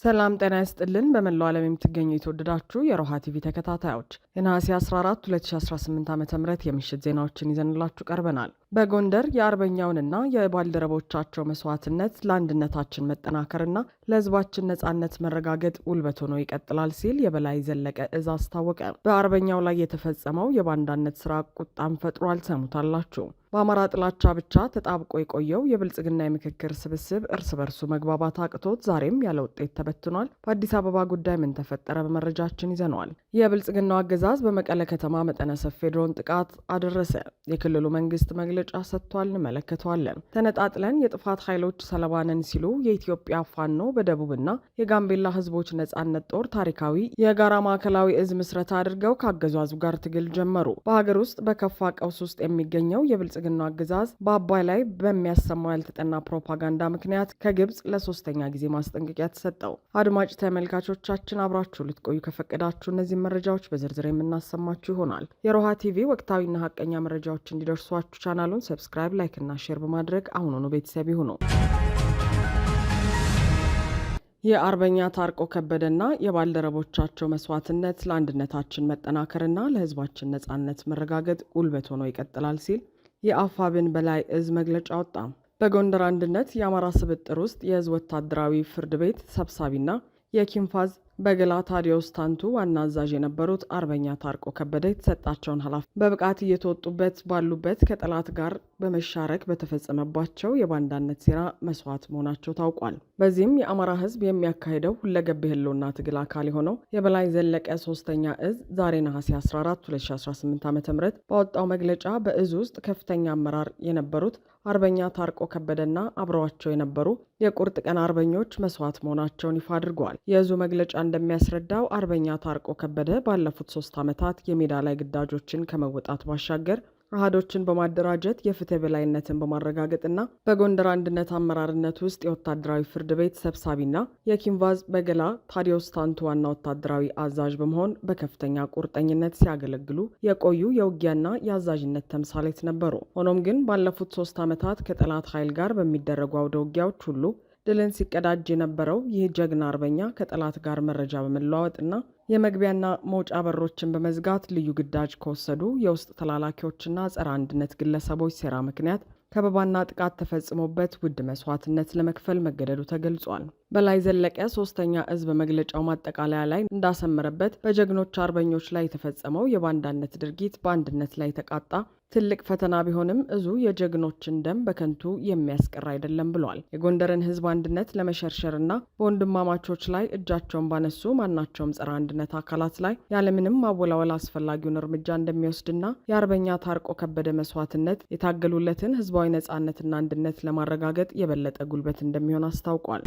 ሰላም ጤና ይስጥልን። በመላው ዓለም የምትገኙ የተወደዳችሁ የሮሃ ቲቪ ተከታታዮች የነሐሴ 14 2018 ዓ.ም የምሽት ዜናዎችን ይዘንላችሁ ቀርበናል። በጎንደር የአርበኛውንና የባልደረቦቻቸው መስዋዕትነት ለአንድነታችን መጠናከርና ለሕዝባችን ነጻነት መረጋገጥ ጉልበት ሆኖ ይቀጥላል ሲል የበላይ ዘለቀ እዝ አስታወቀ። በአርበኛው ላይ የተፈጸመው የባንዳነት ስራ ቁጣም ፈጥሯል። ሰሙታላችሁ። በአማራ ጥላቻ ብቻ ተጣብቆ የቆየው የብልጽግና የምክክር ስብስብ እርስ በርሱ መግባባት አቅቶት ዛሬም ያለ ውጤት ተበትኗል። በአዲስ አበባ ጉዳይ ምን ተፈጠረ? በመረጃችን ይዘነዋል። የብልጽግናው አገዛዝ በመቀለ ከተማ መጠነ ሰፊ ድሮን ጥቃት አደረሰ። የክልሉ መንግስት መግለጫ ሰጥቷል። እንመለከተዋለን። ተነጣጥለን የጥፋት ኃይሎች ሰለባ ነን ሲሉ የኢትዮጵያ ፋኖ በደቡብና የጋምቤላ ህዝቦች ነጻነት ጦር ታሪካዊ የጋራ ማዕከላዊ እዝ ምስረታ አድርገው ከአገዛዙ ጋር ትግል ጀመሩ። በሀገር ውስጥ በከፋ ቀውስ ውስጥ የሚገኘው የብልጽግናው አገዛዝ በአባይ ላይ በሚያሰማው ያልተጠና ፕሮፓጋንዳ ምክንያት ከግብጽ ለሶስተኛ ጊዜ ማስጠንቀቂያ ተሰጠው። አድማጭ ተመልካቾቻችን አብራችሁ ልትቆዩ ከፈቀዳችሁ እነዚህ መረጃዎች በዝርዝር የምናሰማችሁ ይሆናል። የሮሃ ቲቪ ወቅታዊና ሀቀኛ መረጃዎች እንዲደርሷችሁ ቻናሉን ሰብስክራይብ፣ ላይክ እና ሼር በማድረግ አሁኑኑ ቤተሰብ ይሁኑ። የአርበኛ ታርቆ ከበደና የባልደረቦቻቸው መስዋዕትነት ለአንድነታችን መጠናከርና ለህዝባችን ነጻነት መረጋገጥ ጉልበት ሆኖ ይቀጥላል ሲል የአፋብን በላይ እዝ መግለጫ ወጣ። በጎንደር አንድነት የአማራ ስብጥር ውስጥ የህዝብ ወታደራዊ ፍርድ ቤት ሰብሳቢና የኪንፋዝ በገላ ታዲዮስ ታንቱ ዋና አዛዥ የነበሩት አርበኛ ታርቆ ከበደ የተሰጣቸውን ኃላፊነት በብቃት እየተወጡበት ባሉበት ከጠላት ጋር በመሻረክ በተፈጸመባቸው የባንዳነት ሴራ መስዋዕት መሆናቸው ታውቋል። በዚህም የአማራ ህዝብ የሚያካሄደው ሁለገብ የህልውና ትግል አካል የሆነው የበላይ ዘለቀ ሶስተኛ እዝ ዛሬ ነሐሴ 14 2018 ዓ.ም ባወጣው መግለጫ በእዝ ውስጥ ከፍተኛ አመራር የነበሩት አርበኛ ታርቆ ከበደና አብረዋቸው የነበሩ የቁርጥ ቀን አርበኞች መስዋዕት መሆናቸውን ይፋ አድርገዋል። የእዙ መግለጫ እንደሚያስረዳው አርበኛ ታርቆ ከበደ ባለፉት 3 ዓመታት የሜዳ ላይ ግዳጆችን ከመወጣት ባሻገር አሃዶችን በማደራጀት የፍትህ በላይነትን በማረጋገጥና በጎንደር አንድነት አመራርነት ውስጥ የወታደራዊ ፍርድ ቤት ሰብሳቢና የኪንቫዝ በገላ ታዲዮስ ታንቱ ዋና ወታደራዊ አዛዥ በመሆን በከፍተኛ ቁርጠኝነት ሲያገለግሉ የቆዩ የውጊያና የአዛዥነት ተምሳሌት ነበሩ። ሆኖም ግን ባለፉት 3 ዓመታት ከጠላት ኃይል ጋር በሚደረጉ አውደ ውጊያዎች ሁሉ ድልን ሲቀዳጅ የነበረው ይህ ጀግና አርበኛ ከጠላት ጋር መረጃ በመለዋወጥና የመግቢያና መውጫ በሮችን በመዝጋት ልዩ ግዳጅ ከወሰዱ የውስጥ ተላላኪዎችና ጸረ አንድነት ግለሰቦች ሴራ ምክንያት ከበባና ጥቃት ተፈጽሞበት ውድ መስዋዕትነት ለመክፈል መገደዱ ተገልጿል። በላይ ዘለቀ ሶስተኛ እዝ በመግለጫው ማጠቃለያ ላይ እንዳሰመረበት በጀግኖች አርበኞች ላይ የተፈጸመው የባንዳነት ድርጊት በአንድነት ላይ የተቃጣ ትልቅ ፈተና ቢሆንም እዙ የጀግኖችን ደም በከንቱ የሚያስቀር አይደለም ብሏል። የጎንደርን ህዝብ አንድነት ለመሸርሸርና በወንድማማቾች ላይ እጃቸውን ባነሱ ማናቸውም ጸረ አንድነት አካላት ላይ ያለምንም ማወላወል አስፈላጊውን እርምጃ እንደሚወስድና የአርበኛ ታርቆ ከበደ መስዋዕትነት የታገሉለትን ህዝባዊ ነጻነትና አንድነት ለማረጋገጥ የበለጠ ጉልበት እንደሚሆን አስታውቋል።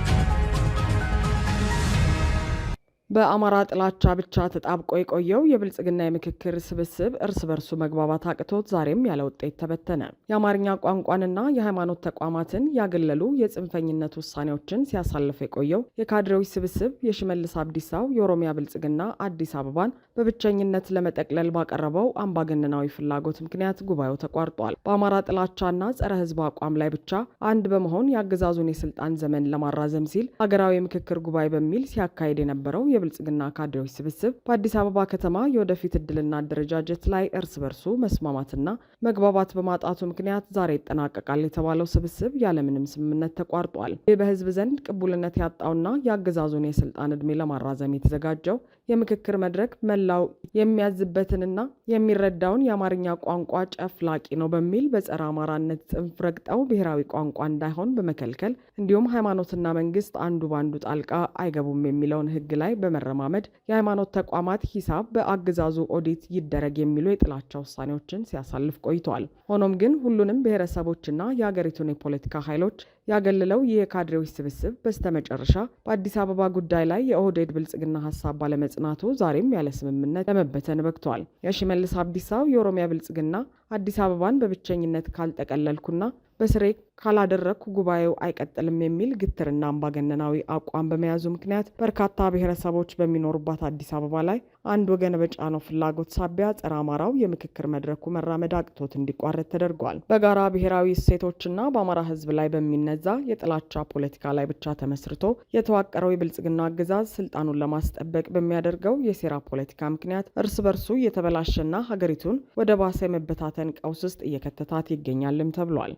በአማራ ጥላቻ ብቻ ተጣብቆ የቆየው የብልጽግና የምክክር ስብስብ እርስ በርሱ መግባባት አቅቶት ዛሬም ያለ ውጤት ተበተነ። የአማርኛ ቋንቋንና የሃይማኖት ተቋማትን ያገለሉ የጽንፈኝነት ውሳኔዎችን ሲያሳልፍ የቆየው የካድሬዎች ስብስብ የሽመልስ አብዲሳው የኦሮሚያ ብልጽግና አዲስ አበባን በብቸኝነት ለመጠቅለል ባቀረበው አምባገነናዊ ፍላጎት ምክንያት ጉባኤው ተቋርጧል። በአማራ ጥላቻና ጸረ ህዝብ አቋም ላይ ብቻ አንድ በመሆን የአገዛዙን የስልጣን ዘመን ለማራዘም ሲል ሀገራዊ ምክክር ጉባኤ በሚል ሲያካሄድ የነበረው የብልጽግና ካድሬዎች ስብስብ በአዲስ አበባ ከተማ የወደፊት እድልና አደረጃጀት ላይ እርስ በርሱ መስማማትና መግባባት በማጣቱ ምክንያት ዛሬ ይጠናቀቃል የተባለው ስብስብ ያለምንም ስምምነት ተቋርጧል። ይህ በህዝብ ዘንድ ቅቡልነት ያጣውና የአገዛዙን የስልጣን ዕድሜ ለማራዘም የተዘጋጀው የምክክር መድረክ መላው የሚያዝበትንና የሚረዳውን የአማርኛ ቋንቋ ጨፍላቂ ነው በሚል በጸረ አማራነት ጽንፍ ረግጠው ብሔራዊ ቋንቋ እንዳይሆን በመከልከል እንዲሁም ሃይማኖትና መንግስት አንዱ ባንዱ ጣልቃ አይገቡም የሚለውን ህግ ላይ በመረማመድ የሃይማኖት ተቋማት ሂሳብ በአገዛዙ ኦዲት ይደረግ የሚሉ የጥላቻ ውሳኔዎችን ሲያሳልፍ ቆይቷል። ሆኖም ግን ሁሉንም ብሔረሰቦችና የሀገሪቱን የፖለቲካ ኃይሎች ያገልለው ይህ የካድሬዎች ስብስብ በስተመጨረሻ በአዲስ አበባ ጉዳይ ላይ የኦህዴድ ብልጽግና ሀሳብ ባለመጽናቱ ዛሬም ያለ ስምምነት ለመበተን በቅቷል። የሽመልስ አብዲሳው የኦሮሚያ ብልጽግና አዲስ አበባን በብቸኝነት ካልጠቀለልኩና በስሬ ካላደረግኩ ጉባኤው አይቀጥልም የሚል ግትርና አምባገነናዊ አቋም በመያዙ ምክንያት በርካታ ብሔረሰቦች በሚኖሩባት አዲስ አበባ ላይ አንድ ወገን በጫነው ፍላጎት ሳቢያ ጸረ አማራው የምክክር መድረኩ መራመድ አቅቶት እንዲቋረጥ ተደርጓል። በጋራ ብሔራዊ እሴቶችና በአማራ ሕዝብ ላይ በሚነዛ የጥላቻ ፖለቲካ ላይ ብቻ ተመስርቶ የተዋቀረው የብልጽግና አገዛዝ ስልጣኑን ለማስጠበቅ በሚያደርገው የሴራ ፖለቲካ ምክንያት እርስ በርሱ እየተበላሸና ሀገሪቱን ወደ ባሰ የመበታተን ቀውስ ውስጥ እየከተታት ይገኛልም ተብሏል።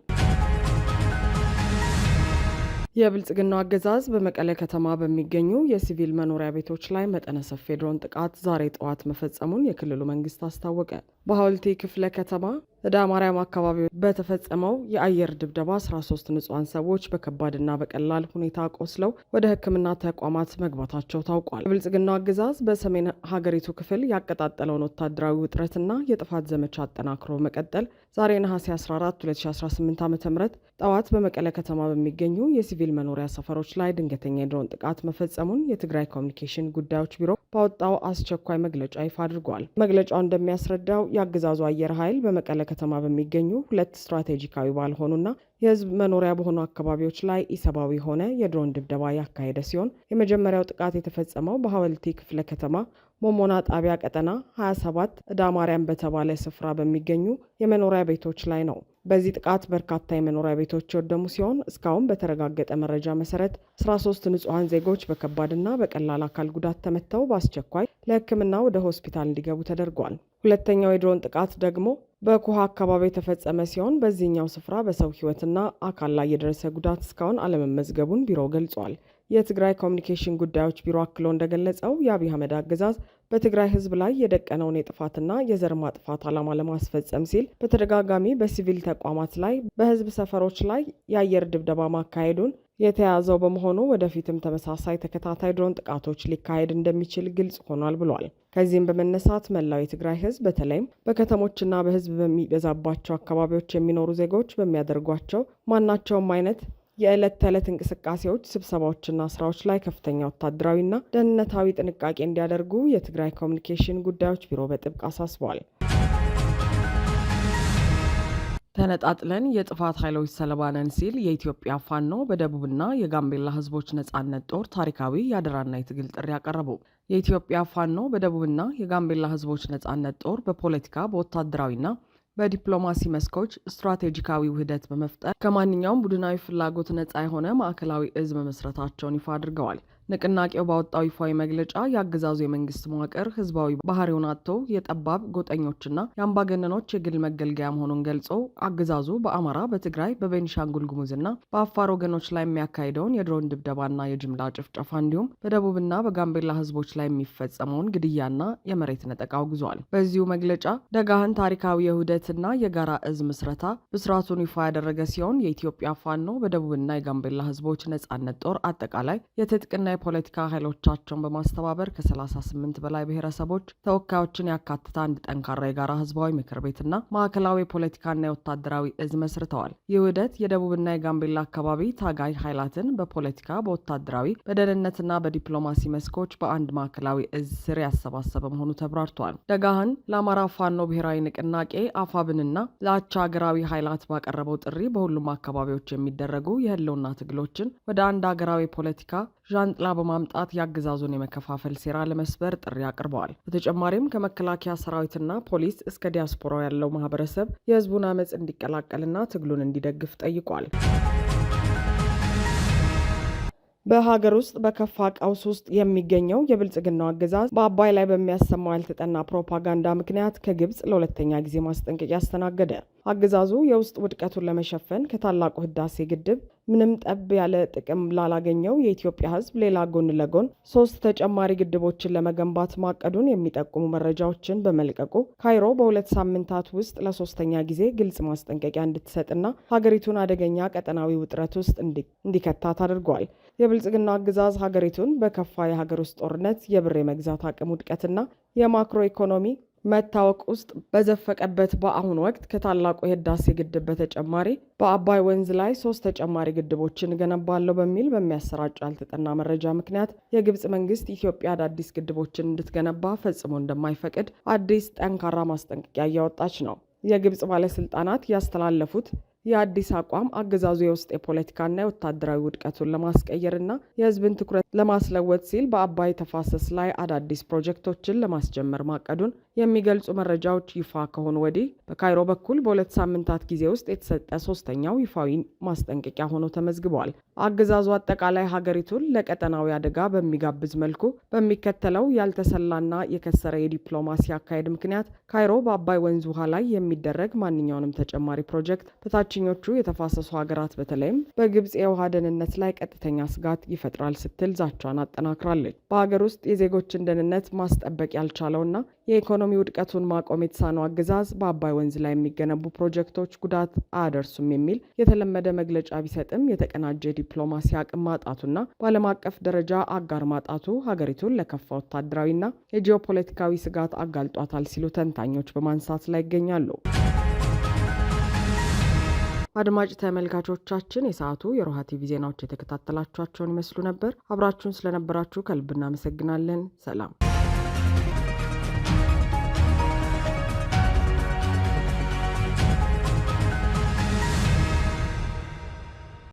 የብልጽግናው አገዛዝ በመቀሌ ከተማ በሚገኙ የሲቪል መኖሪያ ቤቶች ላይ መጠነ ሰፊ የድሮን ጥቃት ዛሬ ጠዋት መፈጸሙን የክልሉ መንግስት አስታወቀ። በሐወልቲ ክፍለ ከተማ ዕዳ ማርያም አካባቢ በተፈጸመው የአየር ድብደባ 13 ንጹሐን ሰዎች በከባድና በቀላል ሁኔታ ቆስለው ወደ ሕክምና ተቋማት መግባታቸው ታውቋል። የብልጽግናው አገዛዝ በሰሜን ሀገሪቱ ክፍል ያቀጣጠለውን ወታደራዊ ውጥረትና የጥፋት ዘመቻ አጠናክሮ መቀጠል ዛሬ ነሐሴ 14 2018 ዓ.ም ጠዋት በመቀለ ከተማ በሚገኙ የሲቪል መኖሪያ ሰፈሮች ላይ ድንገተኛ የድሮን ጥቃት መፈጸሙን የትግራይ ኮሚኒኬሽን ጉዳዮች ቢሮ ባወጣው አስቸኳይ መግለጫ ይፋ አድርጓል። መግለጫው እንደሚያስረዳው የአገዛዙ አየር ኃይል በመቀለ ከተማ በሚገኙ ሁለት ስትራቴጂካዊ ባልሆኑና የህዝብ መኖሪያ በሆኑ አካባቢዎች ላይ ኢሰብአዊ ሆነ የድሮን ድብደባ ያካሄደ ሲሆን የመጀመሪያው ጥቃት የተፈጸመው በሐወልቲ ክፍለ ከተማ ሞሞና ጣቢያ ቀጠና 27 ዕዳ ማርያም በተባለ ስፍራ በሚገኙ የመኖሪያ ቤቶች ላይ ነው። በዚህ ጥቃት በርካታ የመኖሪያ ቤቶች የወደሙ ሲሆን እስካሁን በተረጋገጠ መረጃ መሰረት 13 ንጹሐን ዜጎች በከባድና በቀላል አካል ጉዳት ተመተው በአስቸኳይ ለሕክምና ወደ ሆስፒታል እንዲገቡ ተደርጓል። ሁለተኛው የድሮን ጥቃት ደግሞ በኩሃ አካባቢ የተፈጸመ ሲሆን በዚህኛው ስፍራ በሰው ህይወትና አካል ላይ የደረሰ ጉዳት እስካሁን አለመመዝገቡን ቢሮው ገልጿል። የትግራይ ኮሚኒኬሽን ጉዳዮች ቢሮ አክሎ እንደገለጸው የአብይ አህመድ አገዛዝ በትግራይ ህዝብ ላይ የደቀነውን የጥፋትና የዘር ማጥፋት ዓላማ ለማስፈጸም ሲል በተደጋጋሚ በሲቪል ተቋማት ላይ፣ በህዝብ ሰፈሮች ላይ የአየር ድብደባ ማካሄዱን የተያዘው በመሆኑ ወደፊትም ተመሳሳይ ተከታታይ ድሮን ጥቃቶች ሊካሄድ እንደሚችል ግልጽ ሆኗል ብሏል። ከዚህም በመነሳት መላው የትግራይ ህዝብ በተለይም በከተሞችና በህዝብ በሚበዛባቸው አካባቢዎች የሚኖሩ ዜጎች በሚያደርጓቸው ማናቸውም አይነት የዕለት ተዕለት እንቅስቃሴዎች፣ ስብሰባዎችና ስራዎች ላይ ከፍተኛ ወታደራዊና ደህንነታዊ ጥንቃቄ እንዲያደርጉ የትግራይ ኮሚኒኬሽን ጉዳዮች ቢሮ በጥብቅ አሳስቧል። ተነጣጥለን የጥፋት ኃይሎች ሰለባ ነን ሲል የኢትዮጵያ ፋኖ በደቡብና የጋምቤላ ህዝቦች ነጻነት ጦር ታሪካዊ የአደራና የትግል ጥሪ አቀረቡ። የኢትዮጵያ ፋኖ በደቡብና የጋምቤላ ህዝቦች ነጻነት ጦር በፖለቲካ በወታደራዊና በዲፕሎማሲ መስኮች ስትራቴጂካዊ ውህደት በመፍጠር ከማንኛውም ቡድናዊ ፍላጎት ነጻ የሆነ ማዕከላዊ እዝ መመስረታቸውን ይፋ አድርገዋል። ንቅናቄው ባወጣው ይፋዊ መግለጫ የአገዛዙ የመንግስት መዋቅር ህዝባዊ ባህሪውን አጥቶ የጠባብ ጎጠኞችና የአምባገነኖች የግል መገልገያ መሆኑን ገልጾ አገዛዙ በአማራ፣ በትግራይ፣ በቤኒሻንጉል ጉሙዝና በአፋር ወገኖች ላይ የሚያካሂደውን የድሮን ድብደባና የጅምላ ጭፍጨፋ እንዲሁም በደቡብና በጋምቤላ ህዝቦች ላይ የሚፈጸመውን ግድያና የመሬት ነጠቃ አውግዟል። በዚሁ መግለጫ ደጋህን ታሪካዊ የውህደትና የጋራ እዝ ምስረታ ብስራቱን ይፋ ያደረገ ሲሆን የኢትዮጵያ ፋኖ በደቡብና የጋምቤላ ህዝቦች ነጻነት ጦር አጠቃላይ የትጥቅና የፖለቲካ ኃይሎቻቸውን በማስተባበር ከ38 በላይ ብሔረሰቦች ተወካዮችን ያካተተ አንድ ጠንካራ የጋራ ህዝባዊ ምክር ቤትና ማዕከላዊ የፖለቲካና የወታደራዊ እዝ መስርተዋል። ይህ ውህደት የደቡብና የጋምቤላ አካባቢ ታጋይ ኃይላትን በፖለቲካ፣ በወታደራዊ፣ በደህንነትና በዲፕሎማሲ መስኮች በአንድ ማዕከላዊ እዝ ስር ያሰባሰበ መሆኑ ተብራርቷል። ደጋህን ለአማራ ፋኖ ብሔራዊ ንቅናቄ አፋብንና ለአቻ ሀገራዊ ኃይላት ባቀረበው ጥሪ በሁሉም አካባቢዎች የሚደረጉ የህልውና ትግሎችን ወደ አንድ ሀገራዊ ፖለቲካ ዣንጥላ በማምጣት የአገዛዙን የመከፋፈል ሴራ ለመስበር ጥሪ አቅርበዋል። በተጨማሪም ከመከላከያ ሰራዊትና ፖሊስ እስከ ዲያስፖራው ያለው ማህበረሰብ የህዝቡን አመፅ እንዲቀላቀልና ትግሉን እንዲደግፍ ጠይቋል። በሀገር ውስጥ በከፋ ቀውስ ውስጥ የሚገኘው የብልጽግናው አገዛዝ በአባይ ላይ በሚያሰማው ያልተጠና ፕሮፓጋንዳ ምክንያት ከግብጽ ለሁለተኛ ጊዜ ማስጠንቀቂያ አስተናገደ። አገዛዙ የውስጥ ውድቀቱን ለመሸፈን ከታላቁ ህዳሴ ግድብ ምንም ጠብ ያለ ጥቅም ላላገኘው የኢትዮጵያ ህዝብ ሌላ ጎን ለጎን 3 ተጨማሪ ግድቦችን ለመገንባት ማቀዱን የሚጠቁሙ መረጃዎችን በመልቀቁ ካይሮ በ2 ሳምንታት ውስጥ ለ3ኛ ጊዜ ግልጽ ማስጠንቀቂያ እንድትሰጥና ሀገሪቱን አደገኛ ቀጠናዊ ውጥረት ውስጥ እንዲከታት አድርጓል። የብልጽግናው አገዛዝ ሀገሪቱን በከፋ የሀገር ውስጥ ጦርነት፣ የብር የመግዛት አቅም ውድቀትና የማክሮ ኢኮኖሚ መታወቅ ውስጥ በዘፈቀበት በአሁኑ ወቅት ከታላቁ የህዳሴ ግድብ በተጨማሪ በአባይ ወንዝ ላይ 3 ተጨማሪ ግድቦችን ገነባለሁ በሚል በሚያሰራጨው ያልተጠና መረጃ ምክንያት የግብጽ መንግስት ኢትዮጵያ አዳዲስ ግድቦችን እንድትገነባ ፈጽሞ እንደማይፈቅድ አዲስ ጠንካራ ማስጠንቀቂያ እያወጣች ነው። የግብጽ ባለስልጣናት ያስተላለፉት የአዲስ አቋም አገዛዙ የውስጥ የፖለቲካና የወታደራዊ ውድቀቱን ለማስቀየርና የህዝብን ትኩረት ለማስለወጥ ሲል በአባይ ተፋሰስ ላይ አዳዲስ ፕሮጀክቶችን ለማስጀመር ማቀዱን የሚገልጹ መረጃዎች ይፋ ከሆኑ ወዲህ በካይሮ በኩል በ2 ሳምንታት ጊዜ ውስጥ የተሰጠ ሶስተኛው ይፋዊ ማስጠንቀቂያ ሆኖ ተመዝግቧል። አገዛዙ አጠቃላይ ሀገሪቱን ለቀጠናዊ አደጋ በሚጋብዝ መልኩ በሚከተለው ያልተሰላና የከሰረ የዲፕሎማሲ አካሄድ ምክንያት ካይሮ በአባይ ወንዝ ውሃ ላይ የሚደረግ ማንኛውንም ተጨማሪ ፕሮጀክት በታችኞቹ የተፋሰሱ ሀገራት በተለይም በግብጽ የውሃ ደህንነት ላይ ቀጥተኛ ስጋት ይፈጥራል ስትል ዛቻን አጠናክራለች። በሀገር ውስጥ የዜጎችን ደህንነት ማስጠበቅ ያልቻለውና የኢኮኖሚ ውድቀቱን ማቆም የተሳነው አገዛዝ በአባይ ወንዝ ላይ የሚገነቡ ፕሮጀክቶች ጉዳት አያደርሱም የሚል የተለመደ መግለጫ ቢሰጥም የተቀናጀ ዲፕሎማሲ አቅም ማጣቱና በዓለም አቀፍ ደረጃ አጋር ማጣቱ ሀገሪቱን ለከፋ ወታደራዊና የጂኦፖለቲካዊ ስጋት አጋልጧታል ሲሉ ተንታኞች በማንሳት ላይ ይገኛሉ። አድማጭ ተመልካቾቻችን የሰዓቱ የሮሃ ቲቪ ዜናዎች የተከታተላችኋቸውን ይመስሉ ነበር። አብራችሁን ስለነበራችሁ ከልብ እናመሰግናለን። ሰላም።